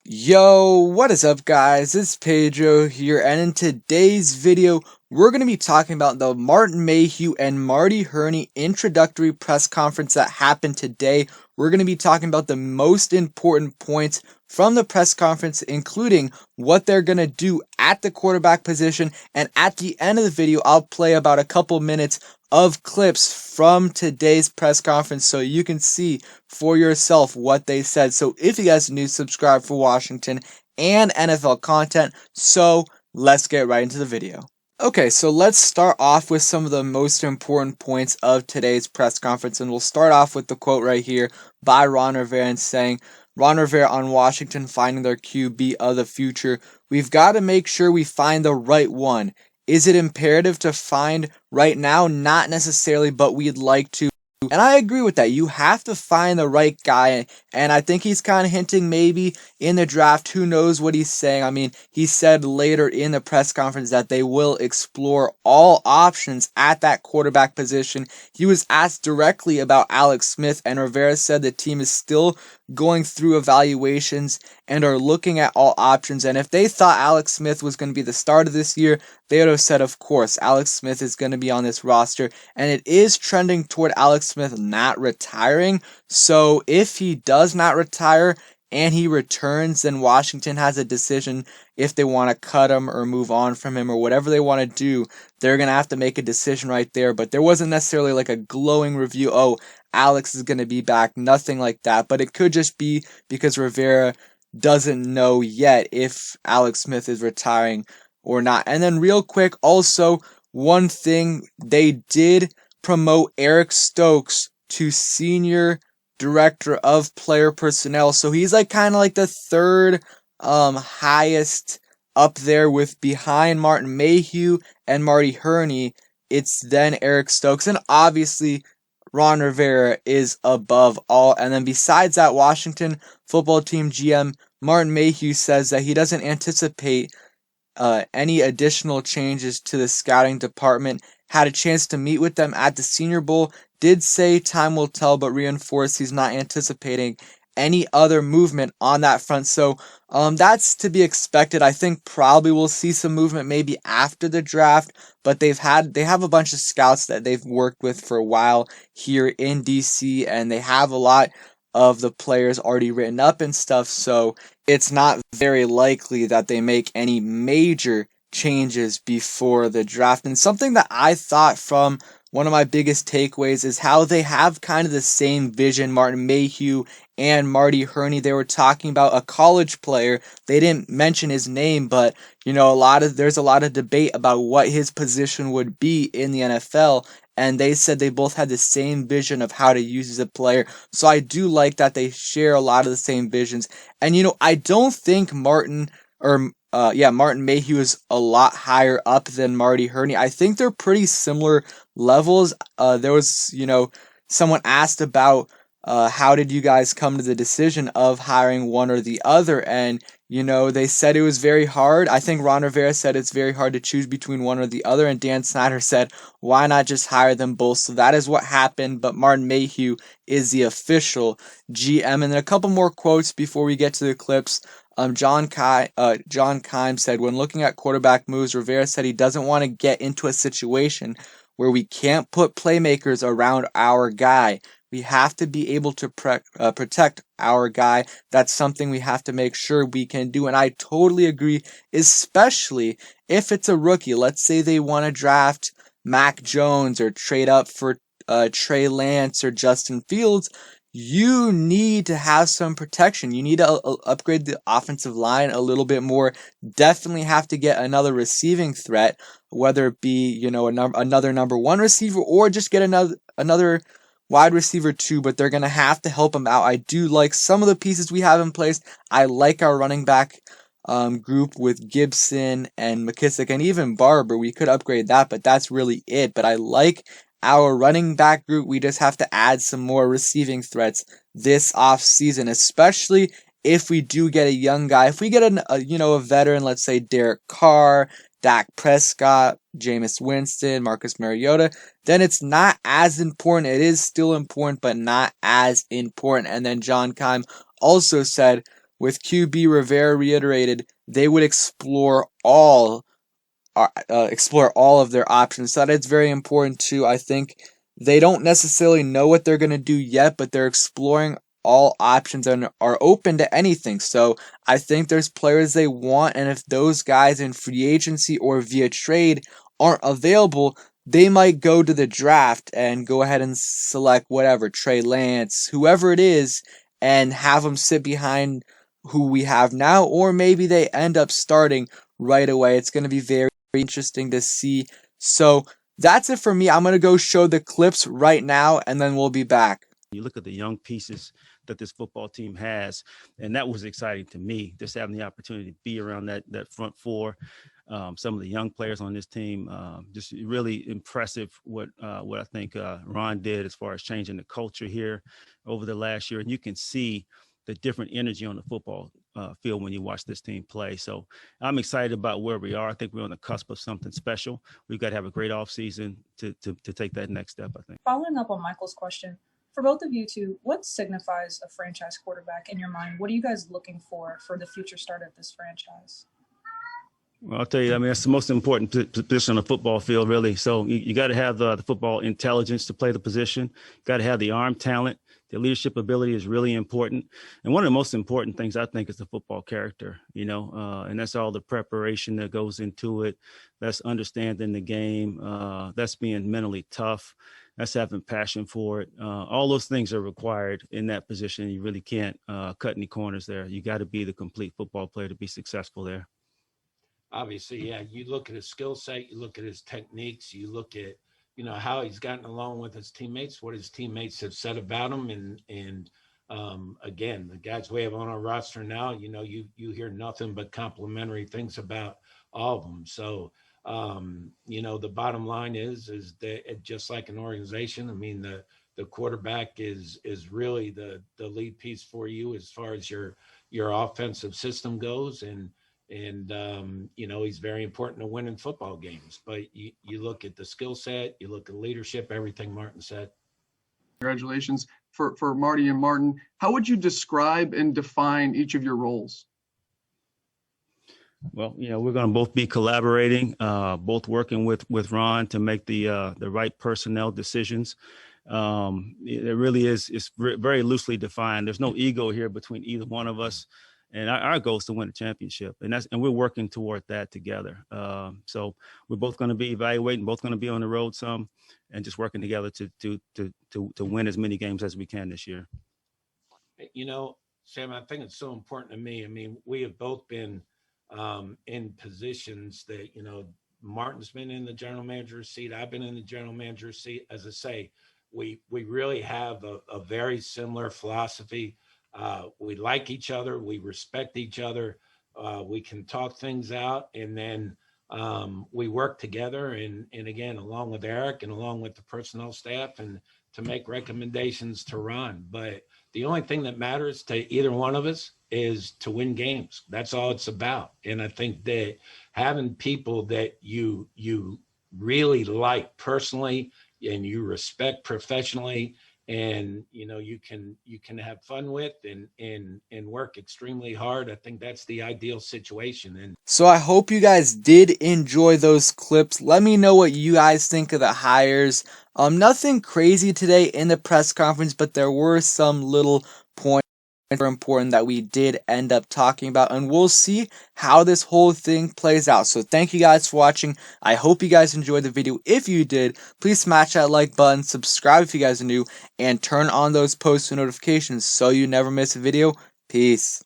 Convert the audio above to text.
Yo, what is up guys? It's Pedro here, and in today's video, we're going to be talking about the Mayhew and Marty Hurney introductory press conference that happened today. We're going to be talking about the most important points from the press conference, including what they're going to do at the quarterback position, and at the end of the video, I'll play about a couple minutes of clips from today's press conference so you can see for yourself what they said. So if you guys are new, subscribe for Washington and NFL content. So let's get right into the video. Okay, so let's start off with some of the most important points of today's press conference, and we'll start off with the quote right here by Ron Rivera saying, Ron Rivera on Washington finding their QB of the future. We've got to make sure we find the right one. Is it imperative to find right now? Not necessarily, but we'd like to. And I agree with that. You have to find the right guy. And I think he's kind of hinting maybe in the draft. Who knows what he's saying? I mean, he said later in the press conference that they will explore all options at that quarterback position. He was asked directly about Alex Smith, and Rivera said the team is still going through evaluations and are looking at all options. And if they thought Alex Smith was going to be the start of this year, they would have said, of course, Alex Smith is going to be on this roster. And it is trending toward Alex Smith not retiring. So if he does not retire and he returns, then Washington has a decision if they want to cut him or move on from him or whatever they want to do. They're going to have to make a decision right there. But there wasn't necessarily like a glowing review, oh, Alex is going to be back, nothing like that. But it could just be because Rivera doesn't know yet if Alex Smith is retiring or not. And then real quick, also, one thing, they did promote Eric Stokes to senior director of player personnel. So he's like kind of like the third highest up there with behind Martin Mayhew and Marty Hurney. It's then Eric Stokes, and obviously Ron Rivera is above all. And then besides that, Washington football team GM Martin Mayhew says that he doesn't anticipate any additional changes to the scouting department. Had a chance to meet with them at the Senior Bowl. Did say time will tell, but reinforced he's not anticipating any other movement on that front. So that's to be expected. I think probably we'll see some movement maybe after the draft, but they have a bunch of scouts that they've worked with for a while here in DC, and they have a lot of the players already written up and stuff, so it's not very likely that they make any major changes before the draft. And something that I thought from one of my biggest takeaways is how they have kind of the same vision, Martin Mayhew and Marty Hurney. They were talking about a college player. They didn't mention his name, but you know, there's a lot of debate about what his position would be in the NFL. And they said they both had the same vision of how to use as a player. So I do like that they share a lot of the same visions. And you know, I don't think Martin Mayhew is a lot higher up than Marty Hurney. I think they're pretty similar levels. There was, someone asked about how did you guys come to the decision of hiring one or the other? And, they said it was very hard. I think Ron Rivera said it's very hard to choose between one or the other. And Dan Snyder said, why not just hire them both? So that is what happened. But Martin Mayhew is the official GM. And then a couple more quotes before we get to the clips. John Keim said, when looking at quarterback moves, Rivera said he doesn't want to get into a situation where we can't put playmakers around our guy. We have to be able to protect our guy. That's something we have to make sure we can do. And I totally agree, especially if it's a rookie. Let's say they want to draft Mac Jones or trade up for Trey Lance or Justin Fields. You need to have some protection. You need to upgrade the offensive line a little bit more. Definitely have to get another receiving threat, whether it be, another number one receiver or just get another wide receiver too, but they're going to have to help him out. I do like some of the pieces we have in place. I like our running back group with Gibson and McKissick and even Barber. We could upgrade that, but that's really it. But I like our running back group. We just have to add some more receiving threats this offseason, especially if we do get a young guy. If we get a veteran, let's say Derek Carr, Dak Prescott, Jameis Winston, Marcus Mariota, then it's not as important. It is still important, but not as important. And then John Keim also said, with QB Rivera reiterated they would explore all of their options. So that's very important too. I think they don't necessarily know what they're going to do yet, but they're exploring all options and are open to anything. So I think there's players they want, and if those guys in free agency or via trade aren't available, they might go to the draft and go ahead and select whatever, Trey Lance, whoever it is, and have them sit behind who we have now, or maybe they end up starting right away. It's going to be very interesting to see. So that's it for me. I'm going to go show the clips right now, and then we'll be back. You look at the young pieces that this football team has, and that was exciting to me, just having the opportunity to be around that front four. Some of the young players on this team, just really impressive what I think Ron did as far as changing the culture here over the last year. And you can see the different energy on the football field when you watch this team play. So I'm excited about where we are. I think we're on the cusp of something special. We've got to have a great offseason to take that next step, I think. Following up on Michael's question, for both of you two, what signifies a franchise quarterback in your mind? What are you guys looking for the future start of this franchise? Well, I'll tell you, I mean, that's the most important position on the football field, really. So you got to have the football intelligence to play the position. Got to have the arm talent. The leadership ability is really important. And one of the most important things, I think, is the football character, and that's all the preparation that goes into it. That's understanding the game. That's being mentally tough. That's having passion for it. All those things are required in that position. You really can't cut any corners there. You got to be the complete football player to be successful there. Obviously, yeah, you look at his skill set, you look at his techniques, you look at, how he's gotten along with his teammates, what his teammates have said about him. And again, the guys we have on our roster now, you hear nothing but complimentary things about all of them. So, the bottom line is that just like an organization, I mean, the quarterback is really the lead piece for you as far as your offensive system goes. And he's very important to winning football games. But you look at the skill set, you look at leadership, everything Martin said. Congratulations. For Marty and Martin, how would you describe and define each of your roles? Well, we're going to both be collaborating, both working with Ron to make the right personnel decisions. It really is very loosely defined. There's no ego here between either one of us. And our goal is to win a championship, and we're working toward that together. So we're both going to be evaluating, both going to be on the road some, and just working together to win as many games as we can this year. Sam, I think it's so important to me. I mean, we have both been in positions that Martin's been in the general manager's seat. I've been in the general manager's seat. As I say, we really have a very similar philosophy. We like each other. We respect each other. We can talk things out, and then we work together. And again, along with Eric and along with the personnel staff, and to make recommendations to Ron. But the only thing that matters to either one of us is to win games. That's all it's about. And I think that having people that you really like personally and you respect professionally, and you can have fun with and work extremely hard, I think that's the ideal situation. And so I hope you guys did enjoy those clips. Let me know what you guys think of the hires. Nothing crazy today in the press conference, but there were some little points that were important that we did end up talking about, and we'll see how this whole thing plays out. So thank you guys for watching. I hope you guys enjoyed the video. If you did, please smash that like button, subscribe if you guys are new, and turn on those post notifications so you never miss a video. Peace.